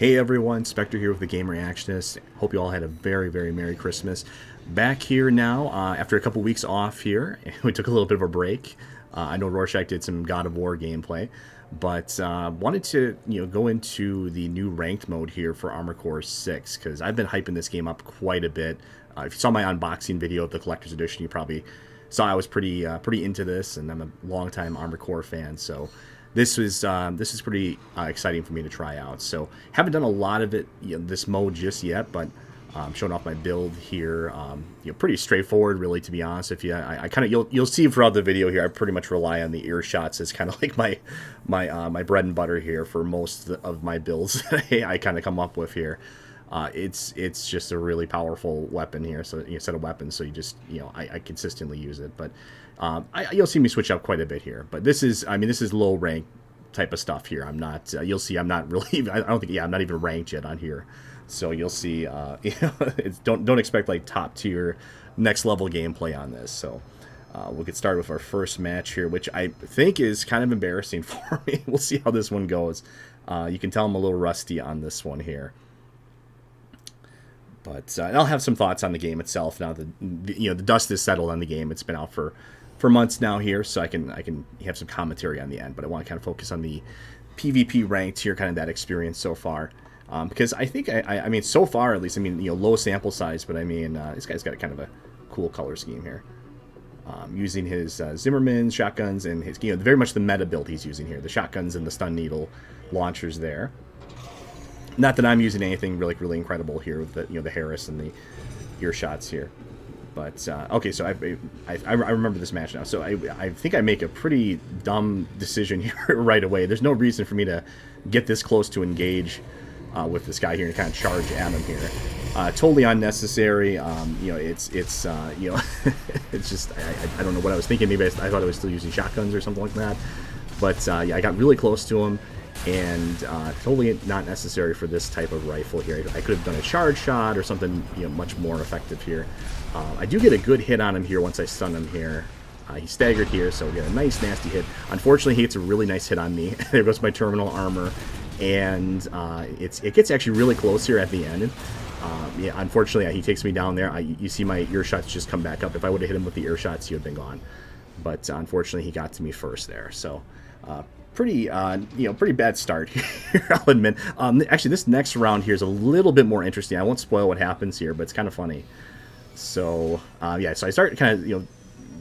Hey everyone, Spectre here with the Game Reactionist. Hope you all had a very Merry Christmas. Back here now after a couple weeks off here. We took a little bit of a break. I know Rorschach did some God of War gameplay, but wanted to go into the new ranked mode here for Armored Core 6 because I've been hyping this game up quite a bit. If you saw my unboxing video of the Collector's Edition, you probably saw I was pretty into this, and I'm a longtime Armored Core fan, so this is pretty exciting for me to try out. So haven't done a lot of it, this mode just yet, but showing off my build here. Pretty straightforward, really, to be honest. If you, I kind of you'll see throughout the video here, I pretty much rely on the ear shots as kind of like my bread and butter here for most of my builds that I kind of come up with here. It's just a really powerful weapon here, so set of weapons. So you just I consistently use it, but you'll see me switch up quite a bit here. But this is low rank type of stuff here. I'm not. You'll see I'm not really. I don't think. Yeah, I'm not even ranked yet on here. So you'll see. Don't expect like top tier, next level gameplay on this. So we'll get started with our first match here, which I think is kind of embarrassing for me. We'll see how this one goes. You can tell I'm a little rusty on this one here. But I'll have some thoughts on the game itself now that the dust is settled on the game. It's been out for months now here, so I can have some commentary on the end. But I want to kind of focus on the PvP ranked here, kind of that experience so far, because I think I mean so far at least. I mean low sample size, but I mean this guy's got kind of a cool color scheme here, using his Zimmerman's shotguns and his very much the meta build he's using here. The shotguns and the stun needle launchers there. Not that I'm using anything really incredible here with the the Harris and the ear shots here, but okay. So I remember this match now. So I think I make a pretty dumb decision here right away. There's no reason for me to get this close to engage with this guy here and kind of charge at him here. Totally unnecessary. It's it's just I don't know what I was thinking. Maybe I thought I was still using shotguns or something like that. But yeah, I got really close to him. And totally not necessary for this type of rifle here. I could have done a charge shot or something much more effective here. I do get a good hit on him here once I stun him here. He staggered here, so we get a nice nasty hit. Unfortunately, he gets a really nice hit on me. There goes my terminal armor, and it gets actually really close here at the end. Yeah, unfortunately, he takes me down there. You see my ear shots just come back up. If I would have hit him with the ear shots, he would have been gone. But unfortunately, he got to me first there. So pretty bad start here, I'll admit. Actually, this next round here is a little bit more interesting. I won't spoil what happens here, but it's kind of funny. So yeah, so I start kind of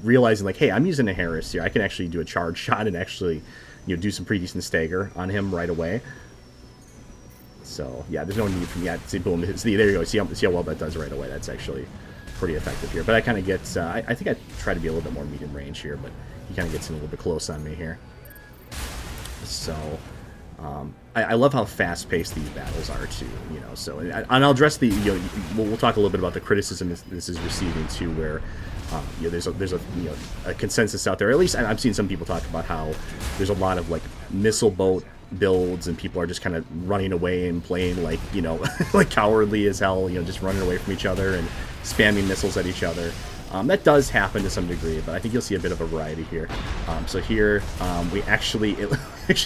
realizing like, hey, I'm using a Harris here. I can actually do a charge shot and actually do some pretty decent stagger on him right away. So yeah, there's no need for me. Yeah, see, boom, see, there you go. See how well that does right away. That's actually pretty effective here. But I kind of get I think I try to be a little bit more medium range here, but he kind of gets in a little bit close on me here. So I love how fast-paced these battles are too. So and I'll address the we'll talk a little bit about the criticism this is receiving too, where there's a consensus out there. At least I've seen some people talk about how there's a lot of like missile boat builds and people are just kind of running away and playing like like cowardly as hell, just running away from each other and spamming missiles at each other. That does happen to some degree, but I think you'll see a bit of a variety here. So here we actually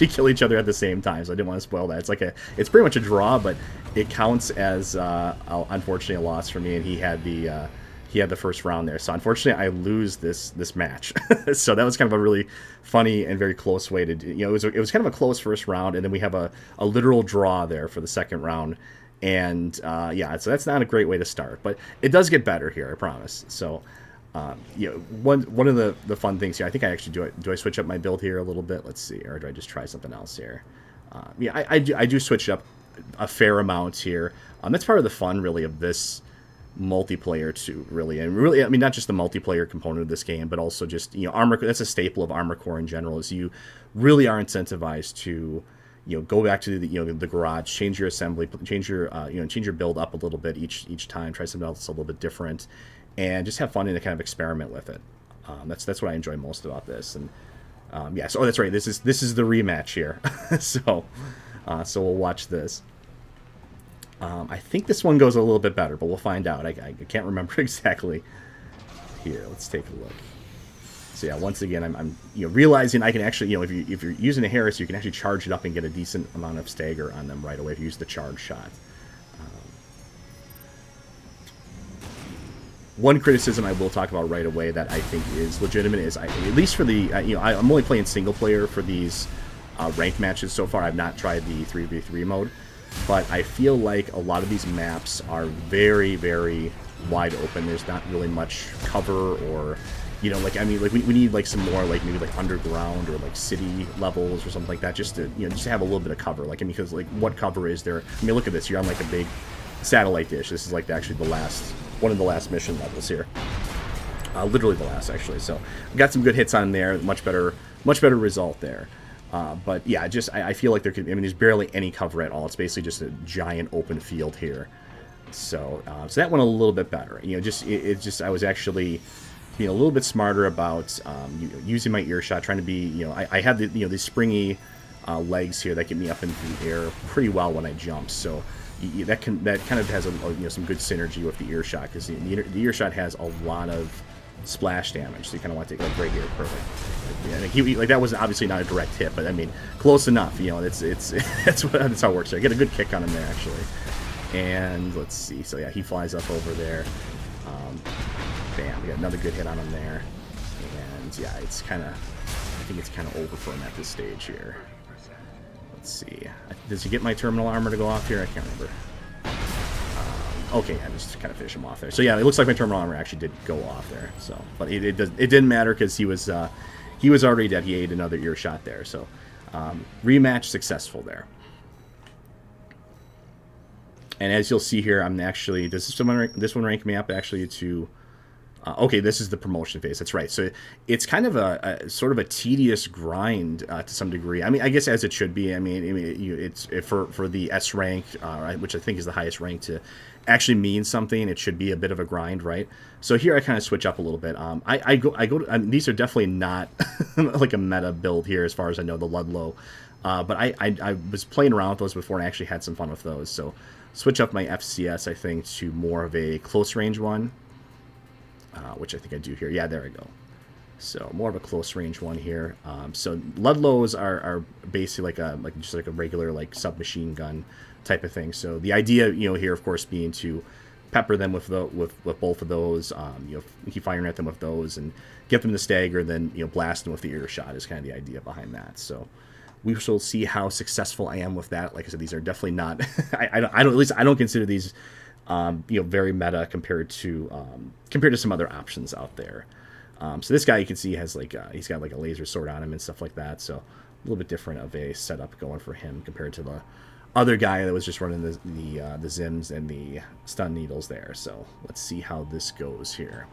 kill each other at the same time, so I didn't want to spoil that. It's pretty much a draw, but it counts as unfortunately a loss for me, and he had the first round there. So unfortunately, I lose this match. So that was kind of a really funny and very close way to do. It was kind of a close first round, and then we have a literal draw there for the second round. And yeah, so that's not a great way to start, but it does get better here, I promise. So one of the fun things here, I think I actually do I switch up my build here a little bit? Let's see, or do I just try something else here? Yeah, I do switch it up a fair amount here. That's part of the fun, really, of this multiplayer too, really. And really, I mean, not just the multiplayer component of this game, but also just Armor. That's a staple of Armored Core in general, is you really are incentivized to go back to the garage, change your assembly, change your change your build up a little bit each time, try something else a little bit different, and just have fun and kind of experiment with it. That's what I enjoy most about this. And yeah, so that's right. This is the rematch here. So we'll watch this. I think this one goes a little bit better, but we'll find out. I can't remember exactly. Here, let's take a look. So yeah, once again, I'm realizing I can actually, if you're using a Harris, you can actually charge it up and get a decent amount of stagger on them right away if you use the charge shot. One criticism I will talk about right away that I think is legitimate is, at least for the, I'm only playing single player for these ranked matches so far. I've not tried the 3v3 mode, but I feel like a lot of these maps are very, very wide open. There's not really much cover, or we need like some more like maybe like underground or like city levels or something like that, just to just to have a little bit of cover. Like, because like what cover is there? I mean, look at this. You're on like a big satellite dish. This is like actually one of the last mission levels here. Literally the last, actually. So got some good hits on there. Much better result there. But yeah, I feel like there's barely any cover at all. It's basically just a giant open field here. So that went a little bit better. I was actually being a little bit smarter about using my earshot, trying to be, I had these springy legs here that get me up into the air pretty well when I jump. So that kind of has some good synergy with the earshot, because the earshot has a lot of splash damage. So you kind of want to take like right here, perfect. Like that was obviously not a direct hit, but I mean close enough. It's that's how it works. There, I get a good kick on him there actually. And let's see. So yeah, he flies up over there. Bam, we got another good hit on him there. And yeah, I think it's kind of over for him at this stage here. Let's see. Does he get my terminal armor to go off here? I can't remember. Okay, I just kind of finish him off there. So yeah, it looks like my terminal armor actually did go off there. So, but it didn't matter, because he was already dead. He ate another earshot there. So rematch successful there. And as you'll see here, I'm actually, this one rank me up actually to, okay, this is the promotion phase. That's right. So it's kind of a sort of a tedious grind to some degree. I mean, I guess as it should be. I mean it's for the S rank, which I think is the highest rank, to actually mean something. It should be a bit of a grind, right? So here I kind of switch up a little bit. These are definitely not like a meta build here, as far as I know, the Ludlow. But I was playing around with those before and I actually had some fun with those. So switch up my FCS, I think, to more of a close range one, which I think I do here. Yeah, there I go. So more of a close range one here. So Ludlows are basically just like a regular like submachine gun type of thing. So the idea, here of course being to pepper them with both of those. Keep firing at them with those and get them to stagger, then blast them with the earshot is kind of the idea behind that. So we shall see how successful I am with that. Like I said, these are definitely not. I don't consider these, very meta compared to some other options out there. So this guy, you can see, has he's got like a laser sword on him and stuff like that. So a little bit different of a setup going for him compared to the other guy that was just running the Zims and the stun needles there. So let's see how this goes here.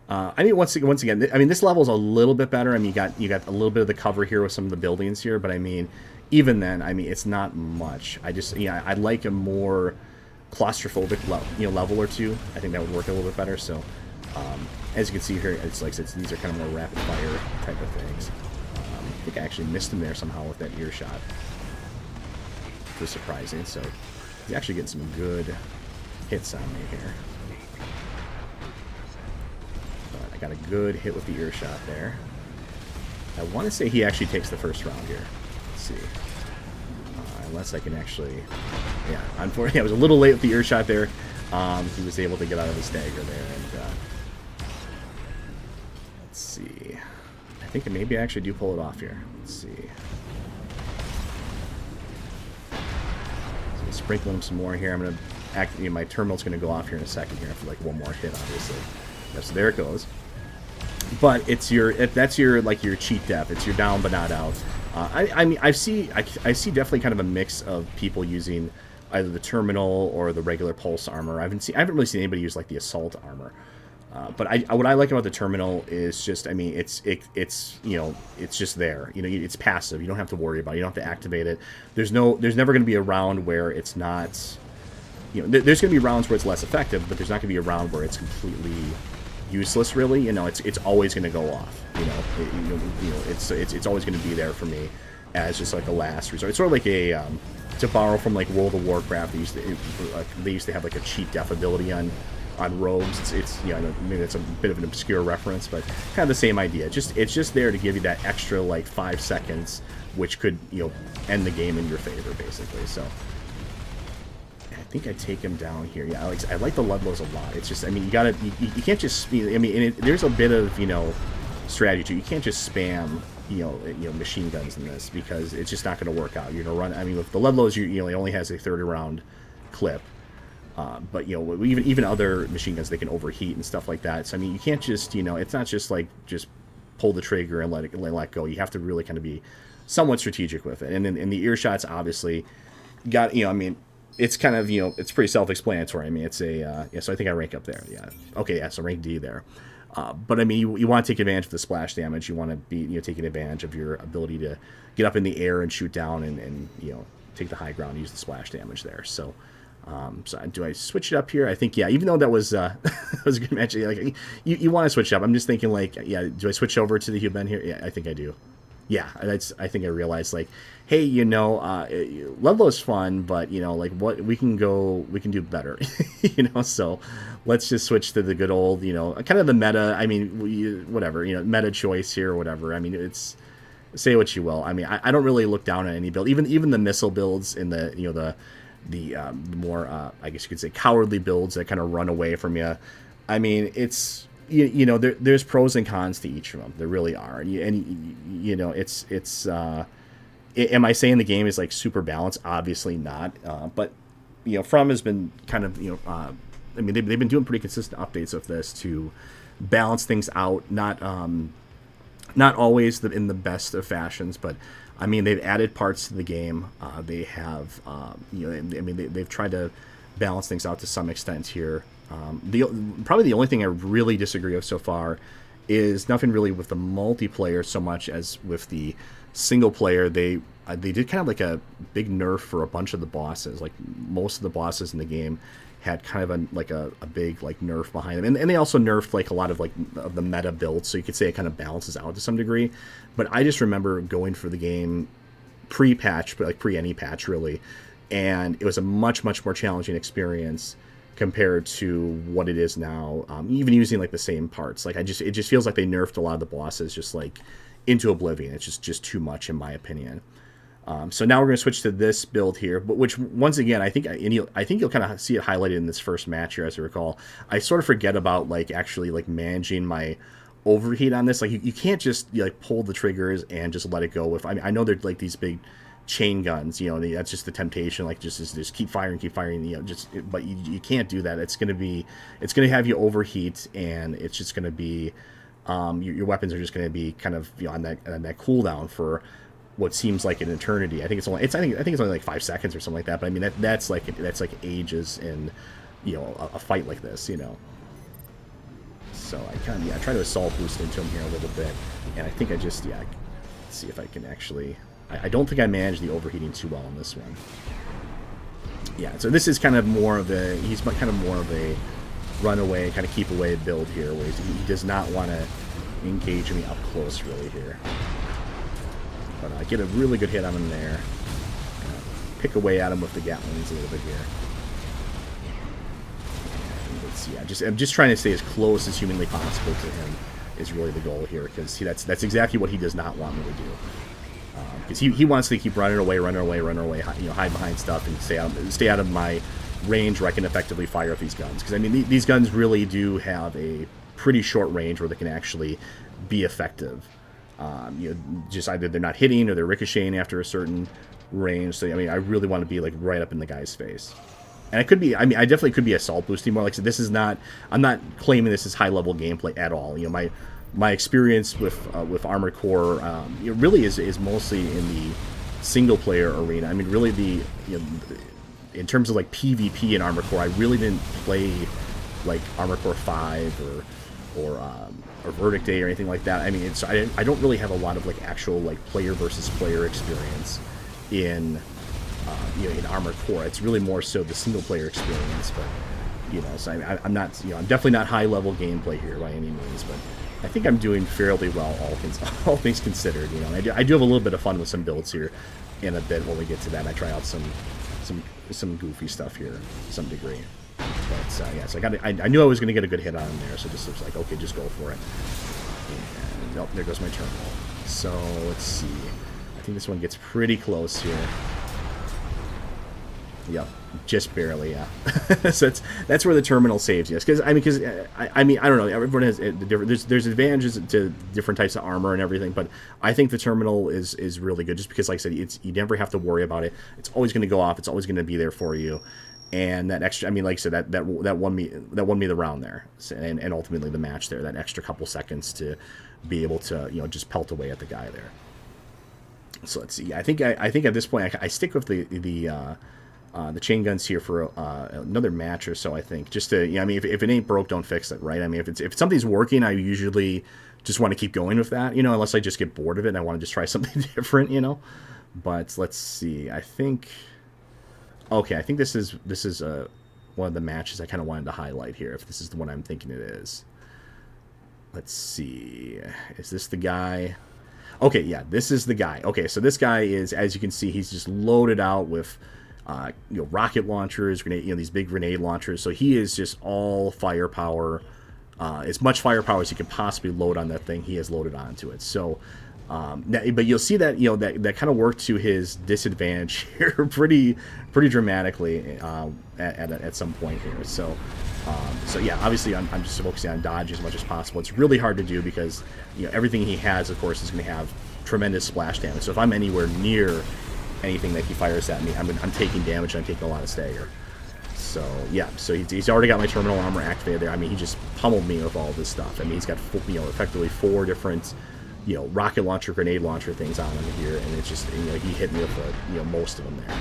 Once again, I mean, this level is a little bit better. I mean, you got a little bit of the cover here with some of the buildings here, but I mean, even then, I mean, it's not much. I'd like a more claustrophobic level or two. I think that would work a little bit better. So, as you can see here, these are kind of more rapid fire type of things. I think I actually missed him there somehow with that earshot. It was surprising. So, he's actually getting some good hits on me here. I got a good hit with the earshot there. I want to say he actually takes the first round here. Let's see. Unless I can actually... Yeah, unfortunately, I was a little late with the earshot there. He was able to get out of the stagger there. And let's see. I think maybe I actually do pull it off here. Let's see. So sprinkle him some more here. I'm going to... my terminal's going to go off here in a second here for like one more hit, obviously. So there it goes. But that's your cheat death. It's your down but not out. I mean, I see definitely kind of a mix of people using either the terminal or the regular pulse armor. I haven't really seen anybody use like the assault armor. But what I like about the terminal is just, I mean, it's just there. It's passive. You don't have to worry about it. You don't have to activate it. There's never going to be a round where it's not. There's going to be rounds where it's less effective, but there's not going to be a round where it's completely useless. Really, it's always going to go off. It's always going to be there for me as just like a last resort. It's sort of like to borrow from like World of Warcraft. They used to have like a cheat death ability on on rogues. It's you know, maybe it's a bit of an obscure reference, but kind of the same idea. It's just there to give you that extra like 5 seconds, which could, you know, end the game in your favor basically. So I think I take him down here. Yeah, I like the Ludlows a lot. It's just, I mean, you can't just, I mean, there's a bit of, you know, strategy. You can't just spam, you know, machine guns in this, because it's just not going to work out. You're going to run, I mean, with the Ludlows, you know, it only has a 30 round clip. But, you know, even other machine guns, they can overheat and stuff like that. So, I mean, you can't just, you know, it's not just like just pull the trigger and let go. You have to really kind of be somewhat strategic with it. And then in the earshots, obviously, got, you know, I mean, it's kind of, you know, it's pretty self-explanatory. I mean, it's a, yeah, so I think I rank up there. Yeah. Okay, yeah, so rank D there. But, I mean, you want to take advantage of the splash damage. You want to be, you know, taking advantage of your ability to get up in the air and shoot down and you know, take the high ground and use the splash damage there. So, so do I switch it up here? I think, yeah, even though that was that was a good match, like you want to switch up. I'm just thinking, like, yeah, do I switch over to the Hugh Ben here? Yeah, I think I do. Yeah, I think I realized, like, hey, you know, Ludlow's fun, but, you know, like, what we can do better, you know, so let's just switch to the good old, you know, kind of the meta, I mean, whatever, you know, meta choice here or whatever. I mean, it's, say what you will. I mean, I don't really look down on any build, even the missile builds in the, you know, the more, I guess you could say, cowardly builds that kind of run away from you. I mean, it's, you know, there's pros and cons to each of them. There really are. And you know, it's am I saying the game is like super balanced? Obviously not. But, you know, From has been kind of, you know, I mean, they've been doing pretty consistent updates of this to balance things out. Not always in the best of fashions, but I mean, they've added parts to the game. They have, you know, I mean, they've tried to balance things out to some extent here. Probably the only thing I really disagree with so far is nothing really with the multiplayer so much as with the single player. They did kind of like a big nerf for a bunch of the bosses. Like, most of the bosses in the game had kind of a big like nerf behind them, and they also nerfed like a lot of like of the meta builds, so you could say it kind of balances out to some degree. But I just remember going for the game pre-patch, but like pre any patch really, and it was a much more challenging experience compared to what it is now. Even using like the same parts, like it just feels like they nerfed a lot of the bosses just like into oblivion. It's just too much in my opinion. So now we're going to switch to this build here, but which once again I think you'll kind of see it highlighted in this first match here. As I recall, I sort of forget about like actually like managing my overheat on this. Like you can't just like pull the triggers and just let it go. If I know they're like these big chain guns, you know, that's just the temptation. Like just keep firing, you know. But you can't do that. It's going to have you overheat, and it's just going to be your weapons are just going to be kind of, you know, on that cooldown for what seems like an eternity. I think it's only like 5 seconds or something like that. But I mean that's like ages in, you know, a fight like this, you know. So I try to assault boost into him here a little bit, and I think I just let's see if I can actually. I don't think I managed the overheating too well on this one. Yeah, so this is kind of more of he's kind of more of a runaway, kind of keep away build here, where he does not want to engage me up close really here. But I get a really good hit on him there. Pick away at him with the Gatlings a little bit here. And let's see, I'm just trying to stay as close as humanly possible to him is really the goal here, because that's exactly what he does not want me to do. Because he wants to keep running away, you know, hide behind stuff and stay out of my range where I can effectively fire with these guns. Because I mean, these guns really do have a pretty short range where they can actually be effective. You know, just either they're not hitting or they're ricocheting after a certain range. So I mean, I really want to be like right up in the guy's face. And it could be, I mean, I definitely could be assault boosting more. Like I said, this is not, I'm not claiming this is high level gameplay at all. You know, my experience with Armored Core it really is mostly in the single player arena. I mean, really you know, in terms of like PvP in Armored Core, I really didn't play like Armored Core 5 or Verdict Day or anything like that. I mean, I don't really have a lot of like actual like player versus player experience in you know, in Armored Core. It's really more so the single player experience. But you know, so I'm not, you know, I'm definitely not high level gameplay here by any means, but I think I'm doing fairly well, all things considered. You know, and I do have a little bit of fun with some builds here in a bit when we get to that. I try out some goofy stuff here to some degree. But yeah, so I knew I was going to get a good hit on him there, so just was like, okay, just go for it. And oh, there goes my terminal. So let's see. I think this one gets pretty close here. Yep, just barely, yeah. So that's where the terminal saves you. Because I mean, I don't know. Everyone has there's advantages to different types of armor and everything, but I think the terminal is really good just because, like I said, you never have to worry about it. It's always going to go off. It's always going to be there for you. And that extra, I mean, like I said, that won me the round there, and ultimately the match there. That extra couple seconds to be able to just pelt away at the guy there. So let's see. I think at this point I stick with the chain guns here for another match or so. I think just to I mean, if it ain't broke, don't fix it, right? I mean, if something's working, I usually just want to keep going with that, unless I just get bored of it and I want to just try something different, But let's see. I think this is one of the matches I kind of wanted to highlight here. If this is the one I'm thinking it is. Let's see. Is this the guy? Okay, yeah, this is the guy. Okay, so this guy is, as you can see, he's just loaded out with rocket launchers, these big grenade launchers. So he is just all firepower, as much firepower as you can possibly load on that thing. He has loaded onto it. So, but you'll see that that kind of worked to his disadvantage here, pretty dramatically at some point here. So yeah, obviously I'm just focusing on dodge as much as possible. It's really hard to do because everything he has, of course, is going to have tremendous splash damage. So if I'm anywhere near anything that he fires at me, I'm taking damage and I'm taking a lot of stagger. So yeah, so he's already got my terminal armor activated there. I mean, he just pummeled me with all this stuff. I mean, he's got effectively 4 different rocket launcher, grenade launcher things on him here, and it's just he hit me with most of them there.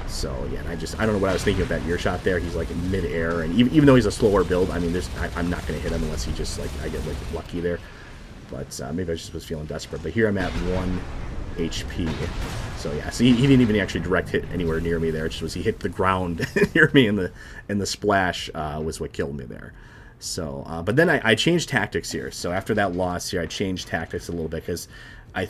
So yeah, and I don't know what I was thinking of that ear shot there. He's like in mid-air, and even though he's a slower build, I mean, I'm not going to hit him unless he just I get lucky there. But maybe I just was feeling desperate. But here I'm at 1 HP. So yeah, so he didn't even actually direct hit anywhere near me there. It just was he hit the ground near me, and the splash was what killed me there. So, but then I changed tactics here. So after that loss here, I changed tactics a little bit because I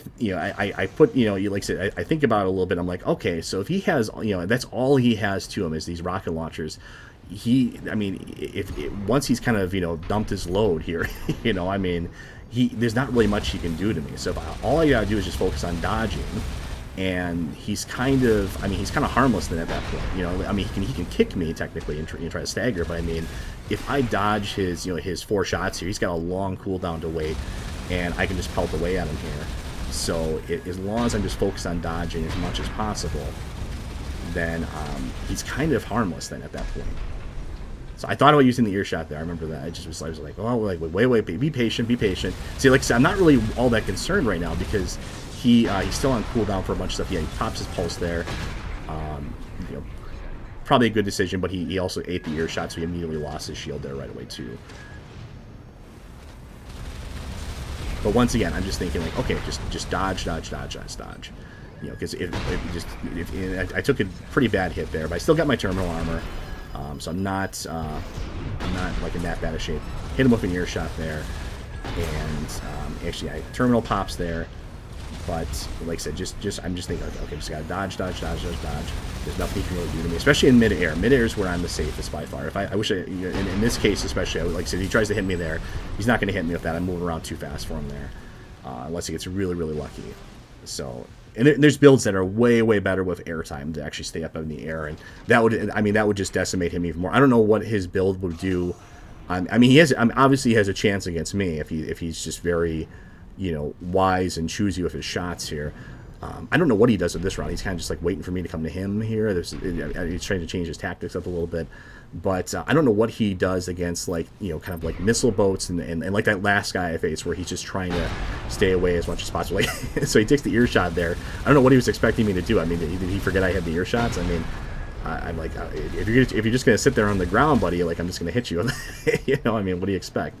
put like I said, I think about it a little bit. I'm like, okay, so if he has that's all he has to him is these rocket launchers. Once he's kind of dumped his load here, I mean, there's not really much he can do to me. So all I gotta do is just focus on dodging. And he's kind of harmless then at that point. I mean, he can kick me technically and try to stagger, but I mean, if I dodge his 4 shots here, he's got a long cooldown to wait, and I can just pelt away at him here. So as long as I'm just focused on dodging as much as possible, then he's kind of harmless then at that point. So I thought about using the ear shot there. I remember that. I was like, oh, like wait, be patient. See, like I said, I'm not really all that concerned right now because he's still on cooldown for a bunch of stuff. Yeah, he pops his pulse there. Probably a good decision, but he also ate the ear shot, so he immediately lost his shield there right away too. But once again, I'm just thinking like, okay, just dodge. Because if I took a pretty bad hit there, but I still got my terminal armor, so I'm not like in that bad of shape. Hit him with an ear shot there, and actually, terminal pops there. But like I said, I'm just thinking, okay, just gotta dodge. There's nothing he can really do to me, especially in mid-air. Mid-air is where I'm the safest by far. If I wish in this case especially, like I said, he tries to hit me there, he's not going to hit me with that. I'm moving around too fast for him there, unless he gets really lucky. So, and there's builds that are way better with airtime to actually stay up in the air, and that would just decimate him even more. I don't know what his build would do. Obviously he has a chance against me if he's just very wise and choosy with his shots here. I don't know what he does with this round. He's kind of just like waiting for me to come to him here. He's trying to change his tactics up a little bit, but I don't know what he does against kind of like missile boats and like that last guy I faced where he's just trying to stay away as much as possible. So he takes the ear shot there. I don't know what he was expecting me to do. I mean, did he forget I had the ear shots? I mean, I'm like, if you're just gonna sit there on the ground, buddy, like I'm just gonna hit you. I mean, what do you expect?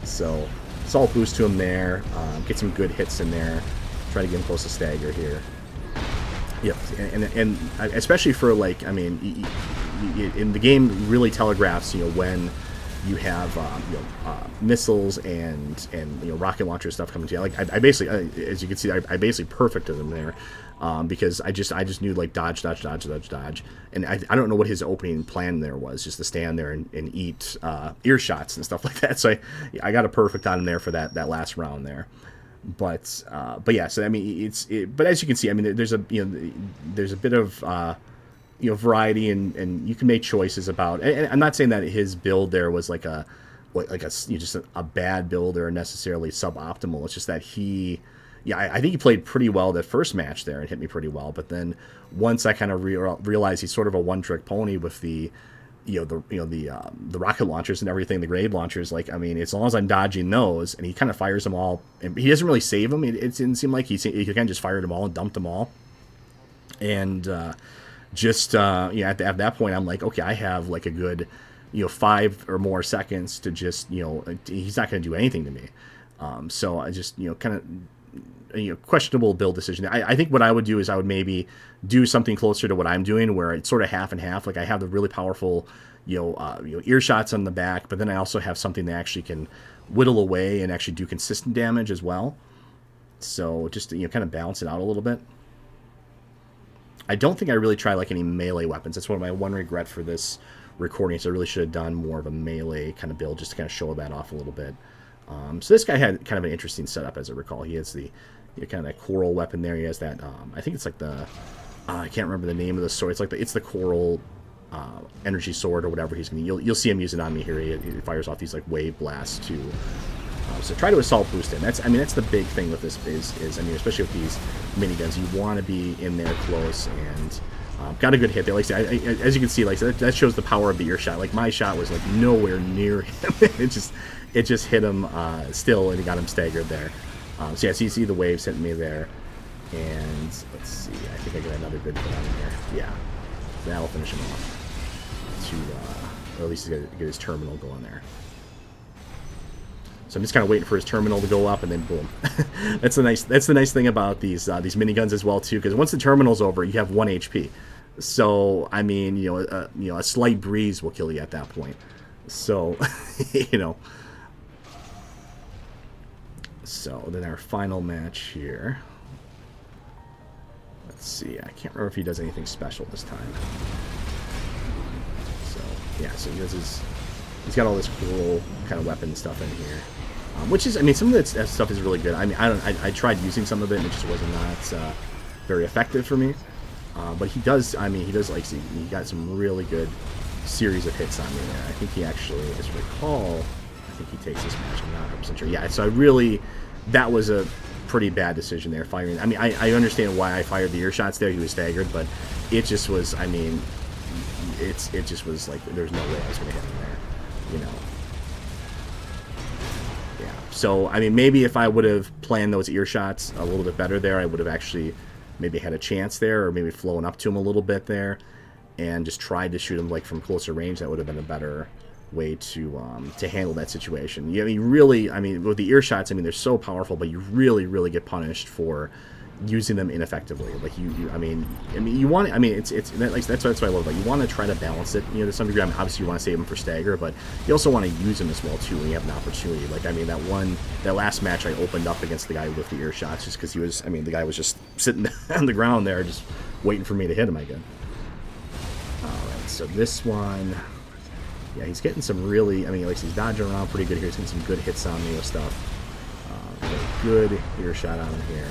So. Salt boost to him there, get some good hits in there, try to get him close to stagger here. Yep, and especially for in the game really telegraphs when you have missiles and rocket launcher stuff coming to you. Like I basically, as you can see, I basically perfected them there. because I just knew like dodge, dodge, dodge, dodge, dodge, and I don't know what his opening plan there was, just to stand there and eat ear shots and stuff like that. So I got a perfect on him there for that last round there. But yeah, so I mean but as you can see, I mean there's a bit of variety, and you can make choices about. And I'm not saying that his build there was like just a bad build or necessarily suboptimal. It's just that I think he played pretty well that first match there and hit me pretty well. But then once I kind of realized he's sort of a one-trick pony with the rocket launchers and everything, the grenade launchers. Like, I mean, as long as I'm dodging those, and he kind of fires them all, and he doesn't really save them. It didn't seem like he kind of just fired them all and dumped them all. And at that point, I'm like, okay, I have like a good 5 or more seconds to just he's not going to do anything to me. So I just kind of questionable build decision. I think what I would do is I would maybe do something closer to what I'm doing, where it's sort of half and half. Like I have the really powerful ear shots on the back, but then I also have something that actually can whittle away and actually do consistent damage as well. So just to kind of balance it out a little bit. I don't think I really try like any melee weapons. That's one regret for this recording. So I really should have done more of a melee kind of build just to kind of show that off a little bit. So this guy had kind of an interesting setup, as I recall. He has the kind of that coral weapon there. He has that. I think it's like the. I can't remember the name of the sword. It's like it's the coral energy sword or whatever he's going to. You'll see him use it on me here. He fires off these like wave blasts too. So try to assault boost him. That's the big thing with this is especially with these miniguns, you want to be in there close and got a good hit there. Like I say, as you can see, like that shows the power of the ear shot. Like my shot was like nowhere near him. it just hit him still, and it got him staggered there. So you see the waves hitting me there, and let's see. I think I got another good hit on here. Yeah, that'll finish him off. Or at least he's got to get his terminal going there. So I'm just kind of waiting for his terminal to go up, and then boom. That's the nice thing about these miniguns as well too, because once the terminal's over, you have 1 HP. So I mean, a slight breeze will kill you at that point. So So then our final match here. Let's see. I can't remember if he does anything special this time. So yeah, so he's got all this cool kind of weapon stuff in here. Which is, I mean, some of that stuff is really good. I mean, I tried using some of it, and it just was not very effective for me. But he does like, he got some really good series of hits on me there. I think he actually, as I recall, I think he takes this match. I'm not 100% sure. Yeah, so that was a pretty bad decision there, firing. I mean, I understand why I fired the ear shots there. He was staggered, but it just was, I mean, it just was like, there's no way I was going to hit him there, Yeah, so, I mean, maybe if I would have planned those ear shots a little bit better there, I would have actually maybe had a chance there, or maybe flown up to him a little bit there and just tried to shoot him like from closer range. That would have been a better way to handle that situation. With the ear shots, I mean, they're so powerful, but you really get punished for using them ineffectively. Like you want. I mean, it's like that's what I love. Like you want to try to balance it, to some degree. I mean, obviously you want to save them for stagger, but you also want to use them as well too when you have an opportunity. Like I mean, that last match I opened up against the guy with the ear shots just because the guy was just sitting on the ground there, just waiting for me to hit him again. All right, so this one. Yeah, he's getting some really, he's dodging around pretty good here. He's getting some good hits on me with stuff. A good ear shot on him here.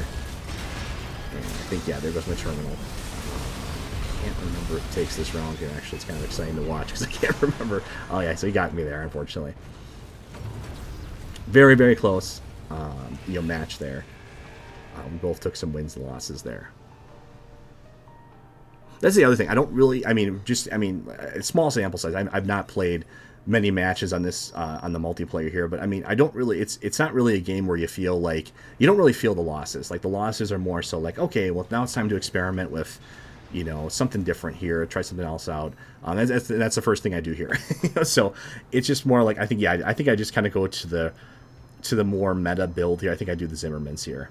And I think, yeah, there goes my terminal. I can't remember if it takes this round here. Actually, it's kind of exciting to watch because I can't remember. Oh, yeah, so he got me there, unfortunately. Very, very close match there. We both took some wins and losses there. That's the other thing. I don't really, small sample size. I've not played many matches on this, on the multiplayer here, but I don't really, it's not really a game where you feel like, you don't really feel the losses. Like the losses are more so like, okay, well now it's time to experiment with, something different here, try something else out. That's the first thing I do here. So it's just more like, I think I just kind of go to the more meta build here. I think I do the Zimmermans here.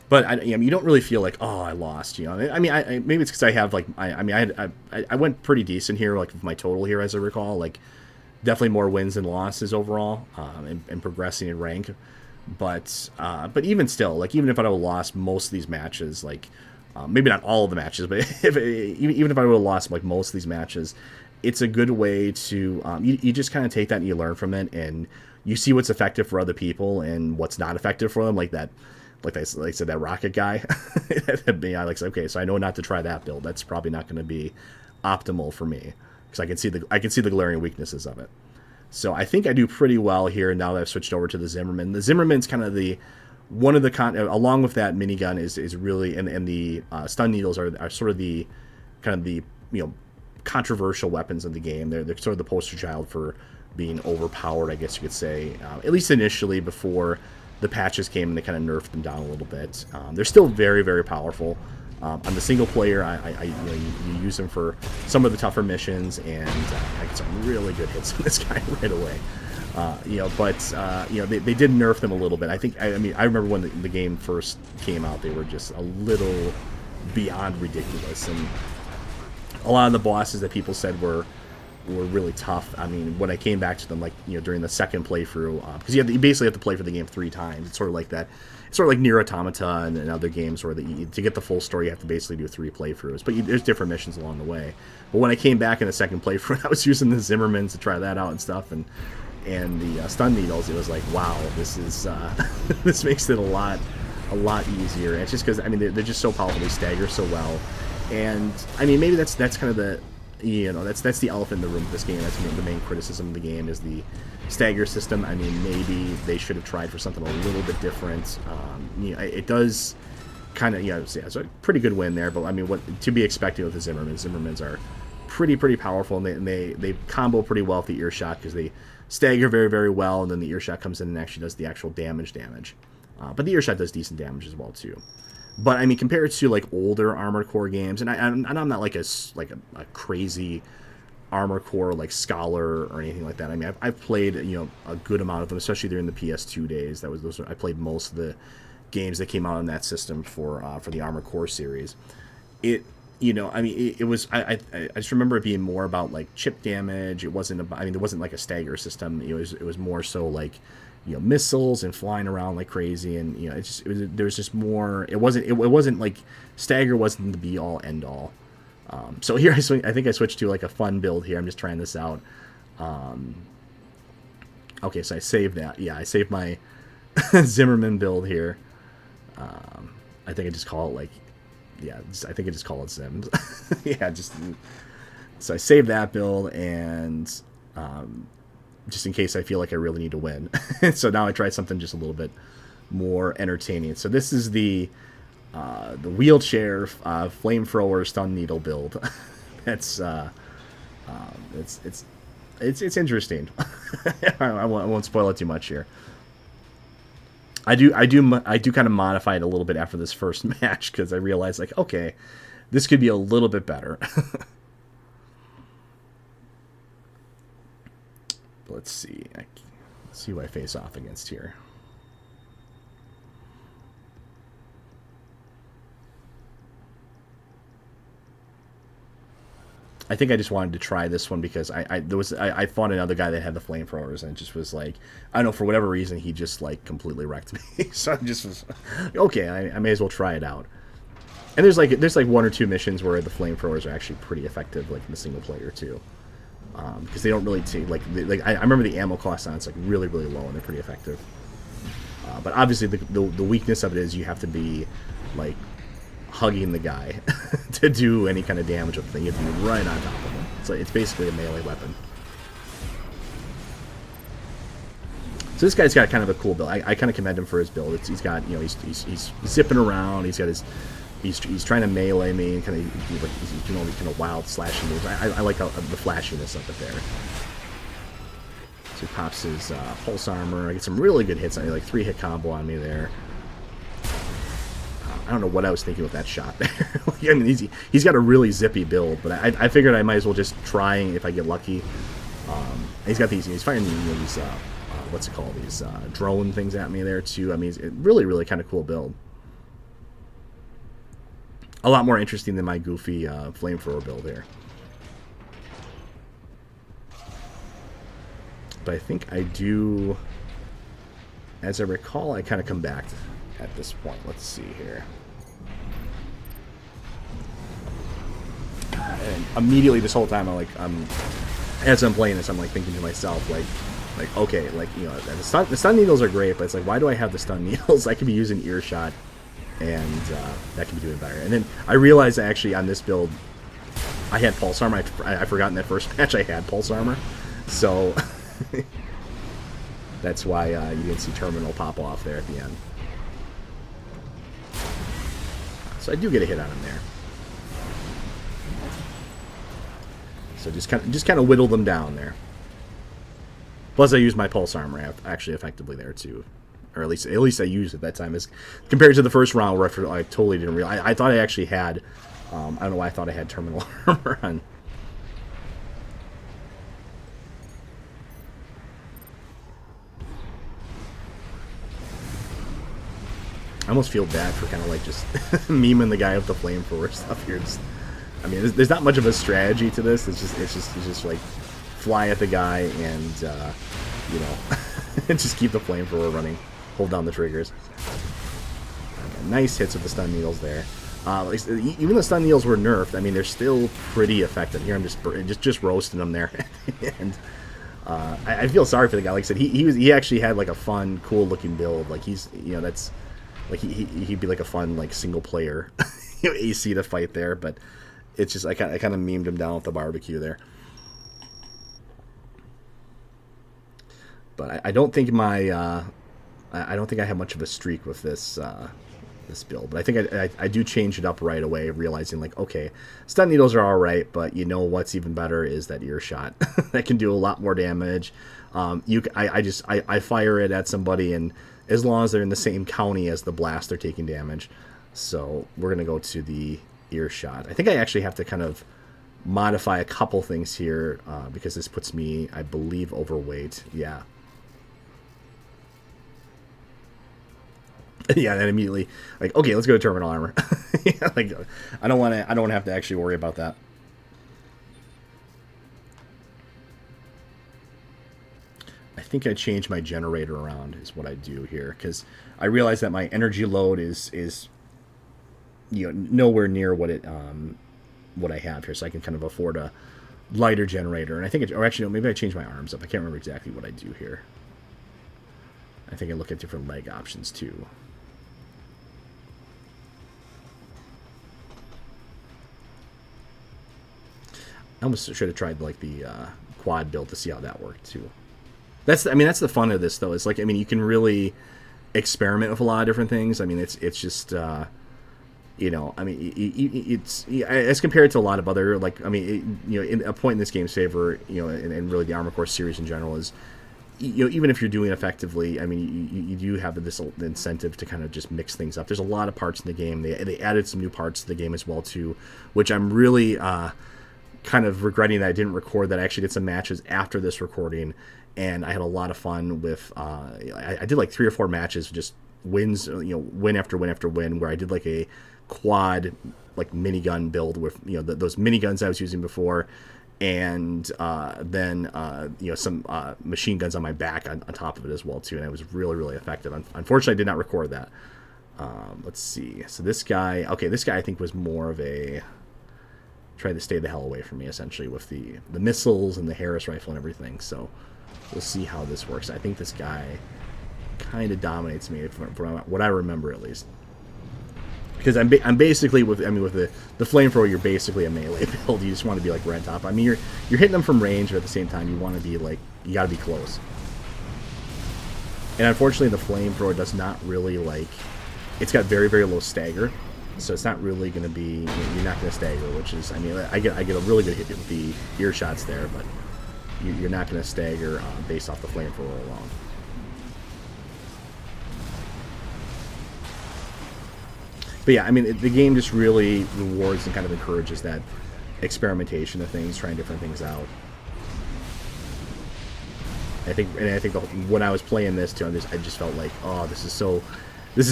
But you don't really feel like, oh, I lost. Maybe it's because I have like I went pretty decent here, like with my total here, as I recall. Like definitely more wins than losses overall, and progressing in rank. But even still, like even if I would have lost most of these matches, like maybe not all of the matches, but even if I would have lost like most of these matches, it's a good way to you just kind of take that and you learn from it, and you see what's effective for other people and what's not effective for them, like I said, that rocket guy. I like, okay, so I know not to try that build. That's probably not going to be optimal for me because I can see the glaring weaknesses of it. So I think I do pretty well here now that I've switched over to the Zimmerman. The Zimmerman's kind of the one of the along with that minigun is really and the stun needles are sort of the kind of the controversial weapons of the game. They're sort of the poster child for being overpowered, I guess you could say, at least initially before the patches came and they kind of nerfed them down a little bit. They're still very, very powerful. On the single player, you use them for some of the tougher missions, and I get some really good hits on this guy right away. They did nerf them a little bit. I remember when the game first came out, they were just a little beyond ridiculous, and a lot of the bosses that people said were really tough. I mean, when I came back to them, during the second playthrough, because you basically have to play for the game 3 times. It's sort of like that. It's sort of like Nier Automata and other games where to get the full story, you have to basically do 3 playthroughs. But there's different missions along the way. But when I came back in the second playthrough, I was using the Zimmermans to try that out and stuff, and the stun needles. It was like, wow, this is this makes it a lot easier. And it's just because they're just so powerful. They stagger so well, and maybe that's kind of the that's the elephant in the room of this game. That's the main criticism of the game is the stagger system. Maybe they should have tried for something a little bit different. It does kind of it's a pretty good win there, but what to be expected with the Zimmermans? Zimmermans are pretty powerful, and they combo pretty well with the earshot because they stagger very, very well, and then the earshot comes in and actually does the actual damage. But the earshot does decent damage as well too. But compared to like older Armored Core games, and I'm not like a crazy Armored Core like scholar or anything like that. I've played a good amount of them, especially during the PS2 days. I played most of the games that came out on that system for the Armored Core series. It was I just remember it being more about like chip damage. It wasn't about, there wasn't like a stagger system. It was more so like missiles and flying around like crazy, and there was just more. It wasn't like stagger wasn't the be all end all. So here I think I switched to like a fun build here. I'm just trying this out. Okay, so I saved that. Yeah, I saved my Zimmerman build here. I think I just call it like. Yeah, I think I just call it Sims. Yeah, so I saved that build, and just in case I feel like I really need to win. So now I tried something just a little bit more entertaining. So this is the wheelchair flamethrower stun needle build. That's it's interesting. I won't spoil it too much here. I do kind of modify it a little bit after this first match because I realized like, okay, this could be a little bit better. Let's see. Let's see who I face off against here. I think I just wanted to try this one because I fought another guy that had the flamethrowers, and it just was like, I don't know, for whatever reason he just like completely wrecked me. So I just was okay, I may as well try it out. And there's like 1 or 2 missions where the flamethrowers are actually pretty effective, like in the single player too, because they don't really take I remember the ammo cost on it's like really low, and they're pretty effective. But obviously the weakness of it is you have to be like hugging the guy to do any kind of damage with the thing. You have to be right on top of him. It's basically a melee weapon. So this guy's got kind of a cool build. I kind of commend him for his build. He's got he's zipping around. He's got he's trying to melee me and kind of he's doing all these kind of wild slashing moves. I like the flashiness of it there. So he pops his pulse armor. I get some really good hits on me, like 3-hit combo on me there. I don't know what I was thinking with that shot there. He's got a really zippy build, but I figured I might as well just try if I get lucky. He's got he's firing these what's it called, these drone things at me there too. It's really kind of cool build. A lot more interesting than my goofy flamethrower build here. But I think I do. as I recall, I kind of come back at this point. Let's see here. And immediately this whole time, as I'm playing this, I'm like thinking to myself, like okay, like, you know, the stun needles are great, but it's like, why do I have the stun needles? I could be using earshot, and that could be doing better. And then I realized that actually on this build, I had pulse armor. I forgot in that first match I had pulse armor, so that's why you didn't see terminal pop off there at the end. So I do get a hit on him there. So just kind of whittle them down there. Plus, I used my pulse armor actually effectively there too, or at least I used it that time, as compared to the first round where I totally didn't realize. I thought I actually had. I don't know why I thought I had terminal armor on. I almost feel bad for kind of like just memeing the guy with the flamethrower stuff here. I mean, there's not much of a strategy to this. It's just like fly at the guy and you know, just keep the flamethrower running. Hold down the triggers. Okay, nice hits with the stun needles there. Even the stun needles were nerfed, I mean, they're still pretty effective. Here I'm just roasting them there, and I feel sorry for the guy. Like I said, he actually had like a fun, cool looking build. Like that's like he'd be like a fun like single player AC to fight there, but it's just I kind of memed him down with the barbecue there. But I don't think I don't think I have much of a streak with this this build. But I think I do change it up right away, realizing like, okay, stun needles are all right, but you know what's even better is that earshot. That can do a lot more damage. I fire it at somebody, and as long as they're in the same county as the blast, they're taking damage. So we're gonna go to the earshot. I think I actually have to kind of modify a couple things here because this puts me, I believe, overweight. Yeah. Yeah, and then immediately, like, okay, let's go to terminal armor. Yeah, like, I don't want to have to actually worry about that. I think I change my generator around is what I do here, because I realize that my energy load is nowhere near what I have here, so I can kind of afford a lighter generator. And I think or actually, no, maybe I change my arms up. I can't remember exactly what I do here. I think I look at different leg options too. I almost should have tried like the quad build to see how that worked too. That's the fun of this though. It's like, I mean, you can really experiment with a lot of different things. I mean, it's just you know, I mean, it's as compared to a lot of other, like, I mean, a point in this game's favor, and really the Armored Core series in general is, even if you're doing effectively, I mean, you do have this incentive to kind of just mix things up. There's a lot of parts in the game. They added some new parts to the game as well too, which I'm really kind of regretting that I didn't record that. I actually did some matches after this recording, and I had a lot of fun with. I did like 3 or 4 matches, just wins, win after win after win, where I did like a quad like minigun build with those miniguns I was using before, and then some machine guns on my back on top of it as well too, and it was really, really effective. Unfortunately, I did not record that. Let's see. So this guy I think was more of a tried to stay the hell away from me essentially with the missiles and the Harris rifle and everything. So we'll see how this works. I think this guy kind of dominates me from what I remember at least. Because I'm basically with the flamethrower, you're basically a melee build. You just want to be like red top. I mean, you're hitting them from range, but at the same time, you want to be like, you got to be close. And unfortunately, the flamethrower does not really like. It's got very, very low stagger, so it's not really going to be. You're not going to stagger, which is, I mean, I get a really good hit with the ear shots there, but you're not going to stagger based off the flamethrower alone. But yeah, I mean, the game just really rewards and kind of encourages that experimentation of things, trying different things out. I think when I was playing this too, I just felt like, oh, this is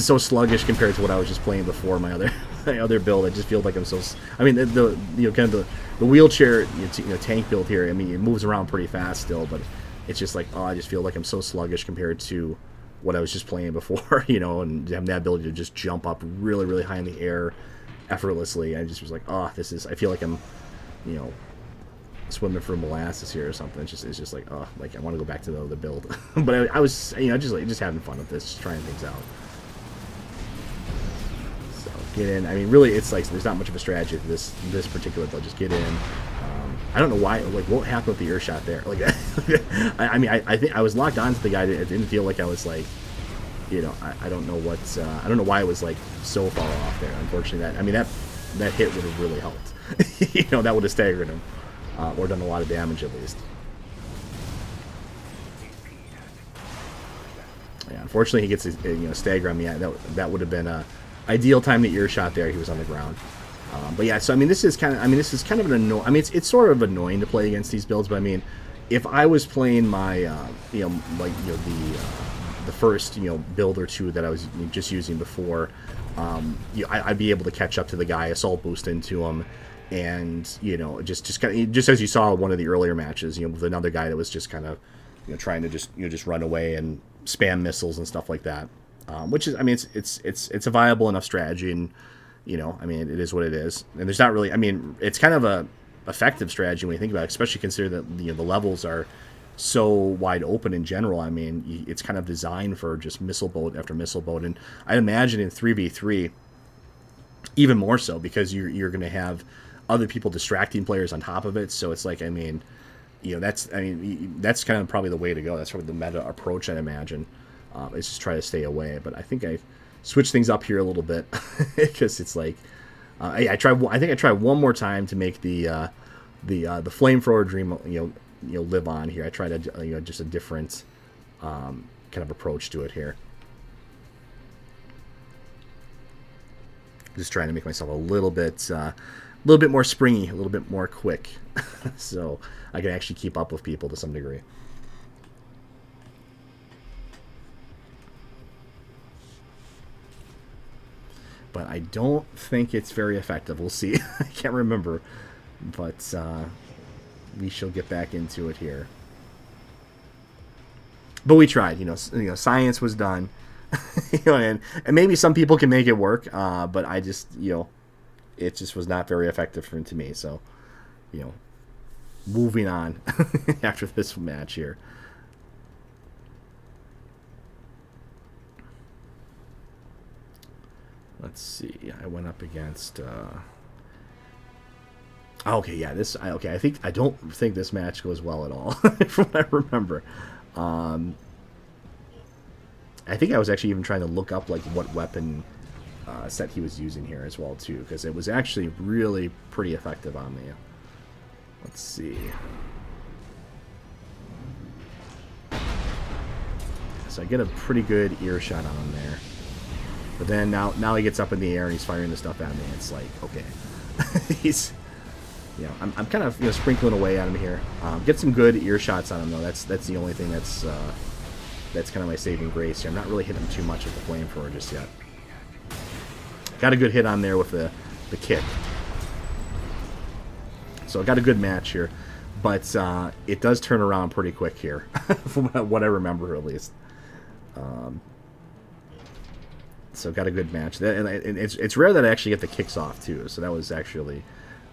so sluggish compared to what I was just playing before my other build. I just feel like I'm so. I mean, kind of the wheelchair tank build here. I mean, it moves around pretty fast still, but it's just like, oh, I just feel like I'm so sluggish compared to what I was just playing before, you know, and having that ability to just jump up really, really high in the air effortlessly. I just was like, oh, this is, I feel like I'm, you know, swimming through molasses here or something. It's just like, oh, like I want to go back to the build. But I was, you know, just having fun with this, just trying things out. So get in. I mean, really, it's like there's not much of a strategy to this particular build. Just get in. I don't know why. Like, what happened with the ear shot there? Like, I mean, I think I was locked onto the guy. It didn't feel like I was like, you know, I don't know what's, I don't know why it was like so far off there. Unfortunately, that hit would have really helped. You know, that would have staggered him. Or done a lot of damage at least. Yeah, unfortunately, he gets his, you know, stagger on me. That would have been a ideal time to ear shot there. He was on the ground. But yeah, so I mean, this is kind of an annoying. I mean, it's sort of annoying to play against these builds. But I mean, if I was playing my, you know, like, you know, the first, you know, build or two that I was just using before, you know, I'd be able to catch up to the guy, assault boost into him. And, you know, just kind of, just as you saw in one of the earlier matches, you know, with another guy that was just kind of, you know, trying to just run away and spam missiles and stuff like that, which is, I mean, it's a viable enough strategy, and, you know, I mean, it is what it is, and there's not really, I mean, it's kind of a effective strategy when you think about it, especially consider that, you know, the levels are so wide open in general. I mean, it's kind of designed for just missile boat after missile boat, and I imagine in 3v3 even more so, because you're going to have other people distracting players on top of it. So it's like, I mean, you know, that's kind of probably the way to go. That's probably the meta approach, I'd imagine. Is just try to stay away. But I think I switched things up here a little bit because it's like, I think I tried one more time to make the flamethrower dream, you know, live on here. I tried you know, just a different kind of approach to it here. Just trying to make myself a little bit more springy, a little bit more quick, so I can actually keep up with people to some degree. But I don't think it's very effective. We'll see. I can't remember, but we shall get back into it here. But we tried. You know, science was done. You know, and maybe some people can make it work, but I just, you know, it just was not very effective to me. So, you know, moving on after this match here. Let's see. I went up against. Okay, yeah. I don't think this match goes well at all, from what I remember. I think I was actually even trying to look up like what weapon set he was using here as well too, because it was actually really pretty effective on me. Let's see. So I get a pretty good ear shot on him there, but then now he gets up in the air and he's firing the stuff at me. It's like, okay, he's, you know, I'm kind of, you know, sprinkling away at him here. Get some good ear shots on him though. That's the only thing that's kind of my saving grace here. I'm not really hitting him too much with the flamethrower just yet. Got a good hit on there with the kick. So I got a good match here. But it does turn around pretty quick here, from what I remember at least. So got a good match. And it's rare that I actually get the kicks off too. So that was actually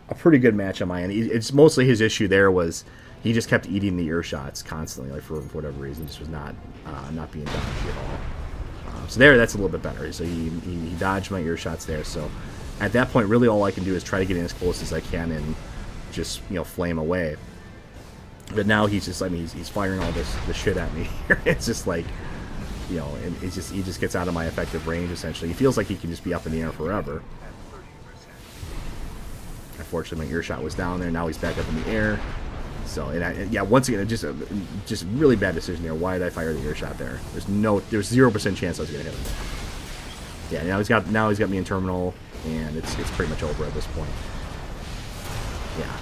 a pretty good match on my end. It's mostly his issue there was he just kept eating the ear shots constantly, like for whatever reason, just was not being dodged at all. So that's a little bit better. So he dodged my ear shots there. So at that point, really all I can do is try to get in as close as I can and just, you know, flame away. But now he's just, I mean, he's firing all this shit at me. It's just like, you know, and it's just, he just gets out of my effective range essentially. He feels like he can just be up in the air forever. Unfortunately, my ear shot was down there. Now he's back up in the air. So, yeah, once again, just really bad decision there. Why did I fire the ear shot there? There's 0% chance I was gonna hit him. Yeah, now he's got me in terminal, and it's pretty much over at this point. Yeah,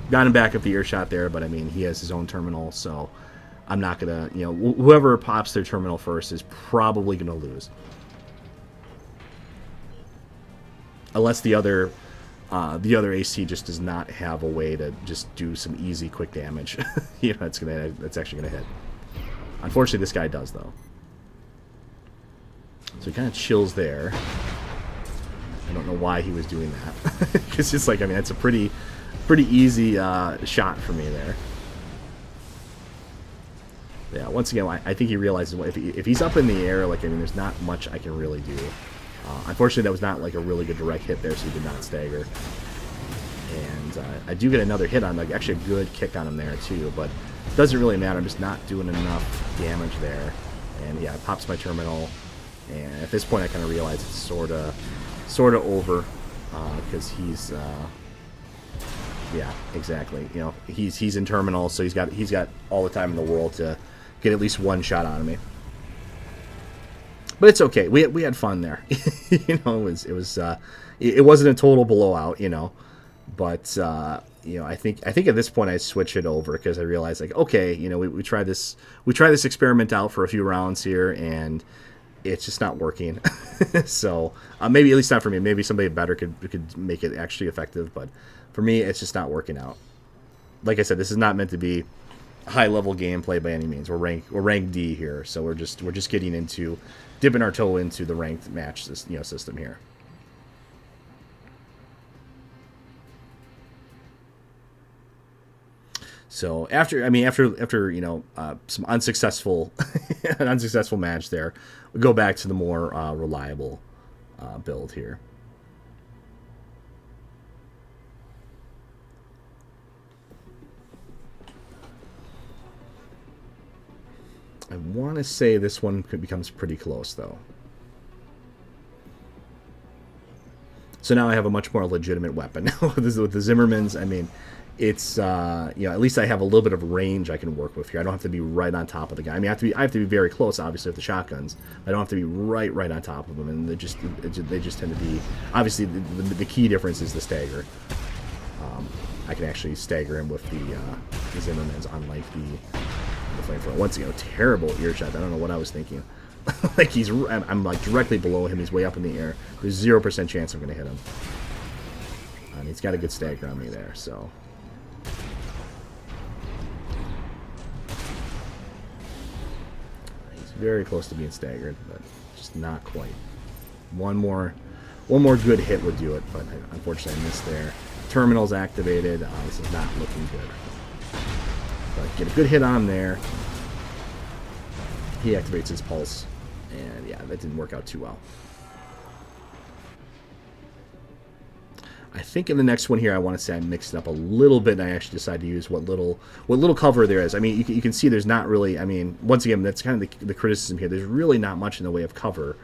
got him back up the ear shot there, but I mean, he has his own terminal, so I'm not gonna, you know, whoever pops their terminal first is probably gonna lose, unless the other AC just does not have a way to just do some easy, quick damage. You know, that's actually gonna hit. Unfortunately, this guy does, though. So he kind of chills there. I don't know why he was doing that. Because it's like, I mean, it's a pretty easy shot for me there. Yeah, once again, I think he realizes if he's up in the air, like, I mean, there's not much I can really do. Unfortunately, that was not like a really good direct hit there, so he did not stagger. And I do get another hit on, like, actually a good kick on him there too, but it doesn't really matter. I'm just not doing enough damage there. And yeah, it pops my terminal. And at this point, I kind of realize it's sort of over because he's yeah, exactly. You know, he's in terminal, so he's got all the time in the world to get at least one shot out of me. But it's okay. We had fun there. You know, it wasn't a total blowout. You know, but you know, I think at this point I switch it over because I realized, like, okay, you know, we try this experiment out for a few rounds here, and it's just not working. So maybe, at least not for me. Maybe somebody better could make it actually effective, but for me, it's just not working out. Like I said, this is not meant to be high level gameplay by any means. We're rank D here, so we're just getting into dipping our toe into the ranked match system here. So after you know, some unsuccessful an unsuccessful match there, we go back to the more reliable build here. I want to say this one becomes pretty close, though. So now I have a much more legitimate weapon. With the Zimmermans, I mean, it's you know, at least I have a little bit of range I can work with here. I don't have to be right on top of the guy. I mean, I have to be very close, obviously, with the shotguns. I don't have to be right on top of them, and they just tend to be, obviously, the key difference is the stagger. I can actually stagger him with the Zimmermans, unlike the flamethrower. Once again, a terrible earshot. I don't know what I was thinking. Like, I'm like directly below him. He's way up in the air. There's 0% chance I'm going to hit him. And he's got a good stagger on me there, so. He's very close to being staggered, but just not quite. One more good hit would do it, but unfortunately I missed there. Terminal's activated. This is not looking good. But get a good hit on him there. He activates his pulse, and yeah, that didn't work out too well. I think in the next one here, I want to say I mixed it up a little bit, and I actually decided to use what little cover there is. I mean, you can see there's not really. I mean, once again, that's kind of the criticism here. There's really not much in the way of cover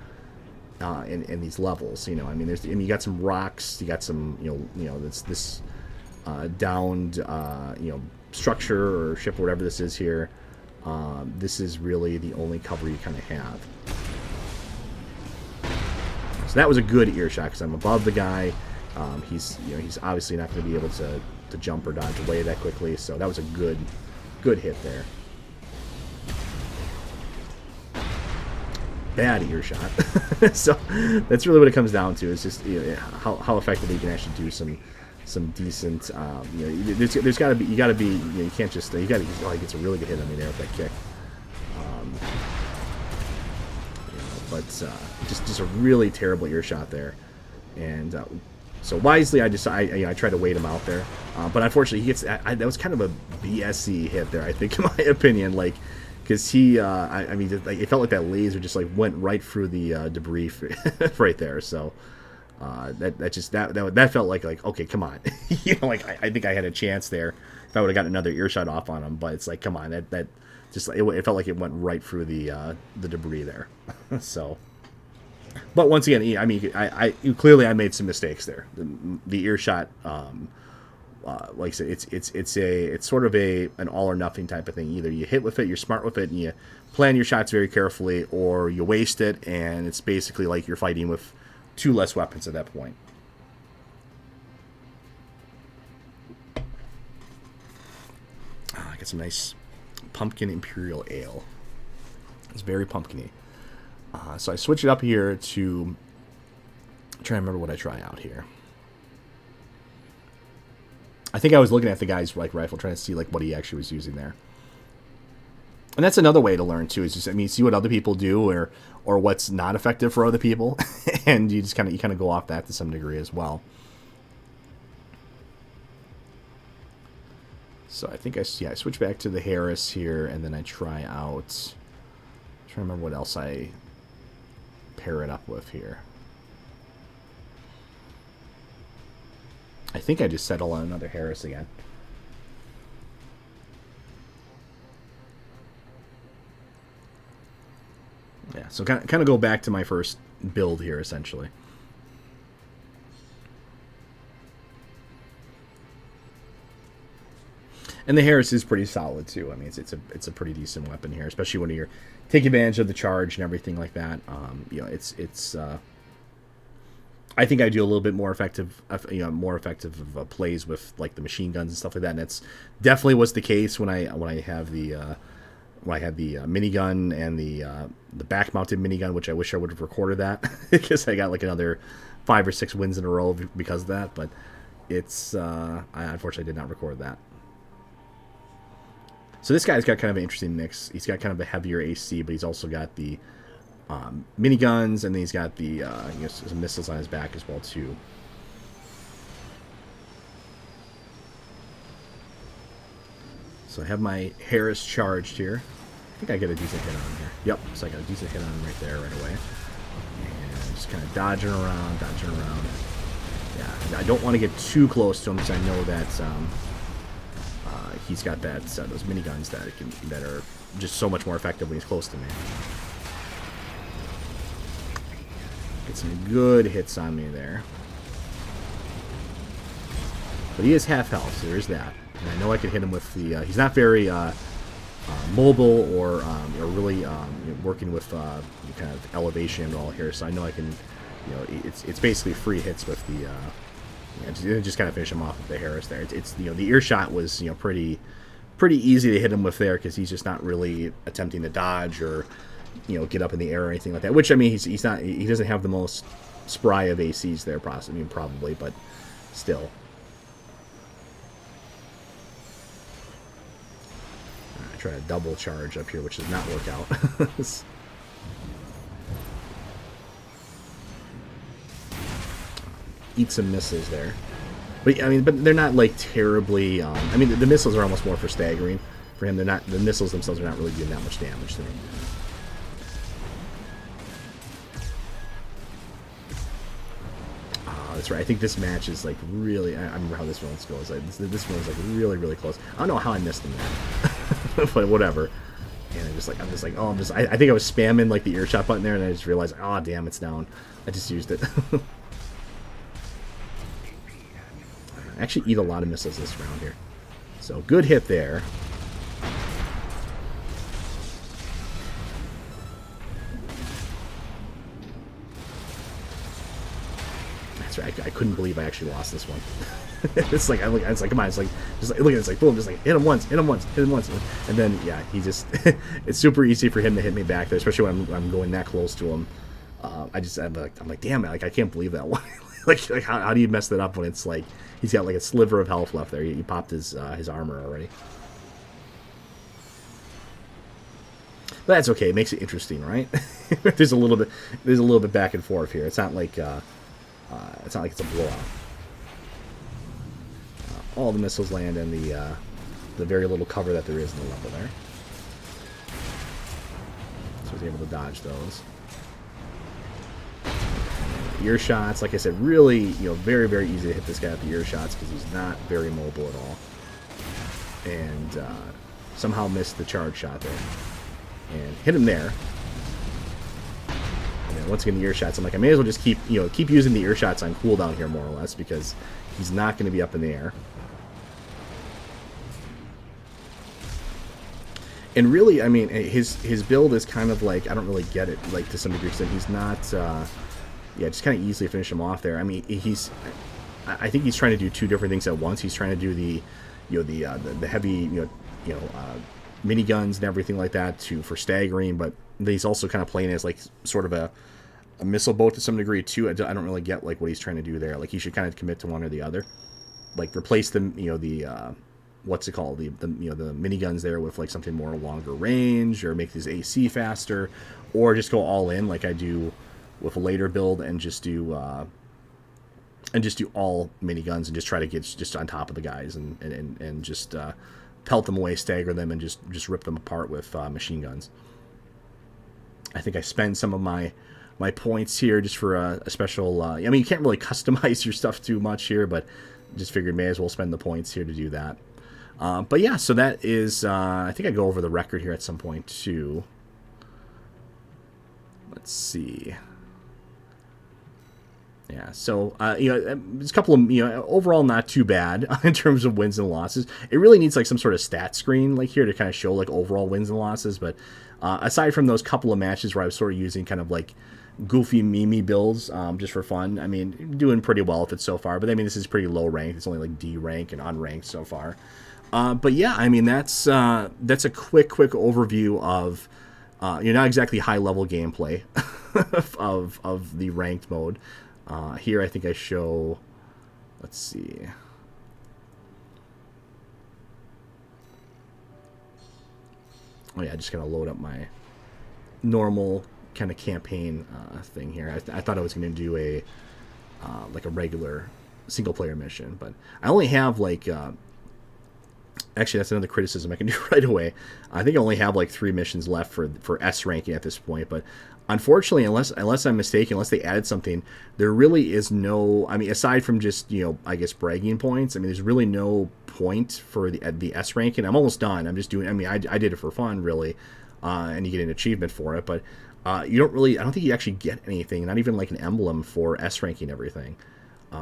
in these levels. You know, I mean, you got some rocks, you got some this downed structure or ship or whatever this is here. This is really the only cover you kind of have. So that was a good earshot because I'm above the guy. He's obviously not going to be able to jump or dodge away that quickly. So that was a good hit there. Bad earshot. So that's really what it comes down to. It's just how effectively you can actually do some decent. There's got to be you can't just you got to it's a really good hit on me there with that kick. But just a really terrible earshot there, and so wisely I tried to wait him out there, but unfortunately he gets that was kind of a BSy hit there, I think, in my opinion, like. Because he, I mean, it felt like that laser just like went right through the debris right there. So that felt like okay, come on, like I think I had a chance there if I would have gotten another earshot off on him. But it's like, come on, that just it felt like it went right through the debris there. So, but once again, I mean, I clearly I made some mistakes there. The earshot. Like I said, it's sort of an all or nothing type of thing. Either you hit with it, you're smart with it, and you plan your shots very carefully, or you waste it, and it's basically like you're fighting with two less weapons at that point. I got some nice pumpkin imperial ale. It's very pumpkin-y. So I switch it up here to try and remember what I try out here. I think I was looking at the guy's rifle, trying to see what he actually was using there. And that's another way to learn too. Is just, I mean, see what other people do, or what's not effective for other people, and you just kind of go off that to some degree as well. So I think I switch back to the Harris here, and then I try out. I'm trying to remember what else I pair it up with here. I think I just settle on another Harris again. Yeah, so kind of go back to my first build here, essentially. And the Harris is pretty solid too. I mean, it's a pretty decent weapon here, especially when you're taking advantage of the charge and everything like that. You know, it's. I think I do a little bit more effective, plays with like the machine guns and stuff like that. And that's definitely was the case when I have the. When I had the minigun and the back-mounted minigun, which I wish I would have recorded that because I got like another 5 or 6 wins in a row because of that. But it's I unfortunately did not record that. So this guy's got kind of an interesting mix. He's got kind of a heavier AC, but he's also got the miniguns, and then he's got the some missiles on his back as well too. So I have my Harris charged here. I think I get a decent hit on him here. Yep, so I got a decent hit on him right there, right away. And just kind of dodging around. Yeah, I don't want to get too close to him because I know that he's got that those miniguns that are just so much more effective when he's close to me. Get some good hits on me there. But he is half health, so there's that. And I know I can hit him with the. He's not very mobile or really working with kind of elevation and all here. So I know I can. It's basically free hits with the. Just kind of finish him off with the Harris there. It's the earshot was pretty easy to hit him with there because he's just not really attempting to dodge or get up in the air or anything like that. Which I mean he's not. He doesn't have the most spry of ACs there, probably, but still. Try a double charge up here, which does not work out. Eat some missiles there, but I mean, but they're not like terribly. I mean, the missiles are almost more for staggering for him. They're not. The missiles themselves are not really doing that much damage to me. That's right. I think this match is like really. I remember how this one goes. This one was like really, really close. I don't know how I missed him there, but whatever. And I think I was spamming like the earshot button there, and I just realized, oh damn, it's down. I just used it. I actually eat a lot of missiles this round here, so good hit there. Right. I couldn't believe I actually lost this one. It's like come on, just look at it, it's like boom, just like hit him once, and then yeah, he just it's super easy for him to hit me back there, especially when I'm going that close to him. I'm like damn it, like I can't believe that one. like how do you mess that up when it's like he's got like a sliver of health left there? He popped his armor already. But that's okay. It makes it interesting, right? There's a little bit back and forth here. It's not like it's a blowout. All the missiles land in the very little cover that there is in the level there. So I was able to dodge those. Ear shots, like I said, really very, very easy to hit this guy with the ear shots because he's not very mobile at all. And somehow missed the charge shot there. And hit him there. Once again, the ear shots. I'm like, I may as well just keep using the ear shots on cooldown here, more or less, because he's not going to be up in the air. And really, I mean, his build is kind of like, I don't really get it, like to some degree. So he's not, just kind of easily finish him off there. I mean, I think he's trying to do two different things at once. He's trying to do the heavy, miniguns and everything like that for staggering, but he's also kind of playing as like sort of a missile boat to some degree too. I don't really get like what he's trying to do there. Like he should kind of commit to one or the other, like replace the what's it called, the the miniguns there with like something more longer range, or make these AC faster, or just go all in like I do with a later build and just do all miniguns and just try to get just on top of the guys and just pelt them away, stagger them, and just rip them apart with machine guns. I think I spend some of my points here just for a special. I mean, you can't really customize your stuff too much here, but just figured may as well spend the points here to do that. But yeah, so that is. I think I go over the record here at some point too. Let's see. Yeah, so there's a couple of overall not too bad in terms of wins and losses. It really needs like some sort of stat screen like here to kind of show like overall wins and losses. But aside from those couple of matches where I was sort of using kind of like goofy meme builds just for fun, I mean, doing pretty well with it so far. But I mean, this is pretty low ranked. It's only like D rank and unranked so far. But yeah, I mean that's a quick overview of not exactly high level gameplay of the ranked mode. Here I think I show, let's see. Oh yeah, just gonna load up my normal kind of campaign thing here. I thought I was gonna do a like a regular single player mission, but I only have like actually that's another criticism I can do right away. I think I only have like 3 missions left for S ranking at this point, but unfortunately, unless I'm mistaken, unless they added something, there really is no. I mean, aside from just I guess bragging points. I mean, there's really no point for the S ranking. I'm almost done. I'm just doing. I mean, I did it for fun, really, and you get an achievement for it. But you don't really. I don't think you actually get anything. Not even like an emblem for S ranking everything,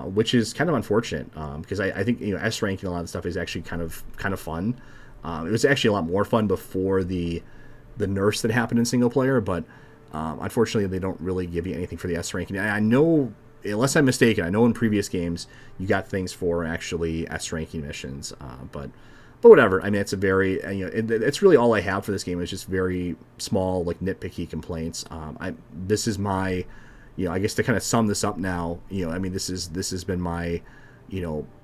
which is kind of unfortunate. Because I think S ranking a lot of stuff is actually kind of fun. It was actually a lot more fun before the nerfs that happened in single player, but. Unfortunately, they don't really give you anything for the S ranking. I know, unless I'm mistaken, I know in previous games you got things for actually S ranking missions. But whatever. I mean, it's a very it's really all I have for this game is just very small, like nitpicky complaints. This is my, I guess to kind of sum this up now. I mean, this has been my,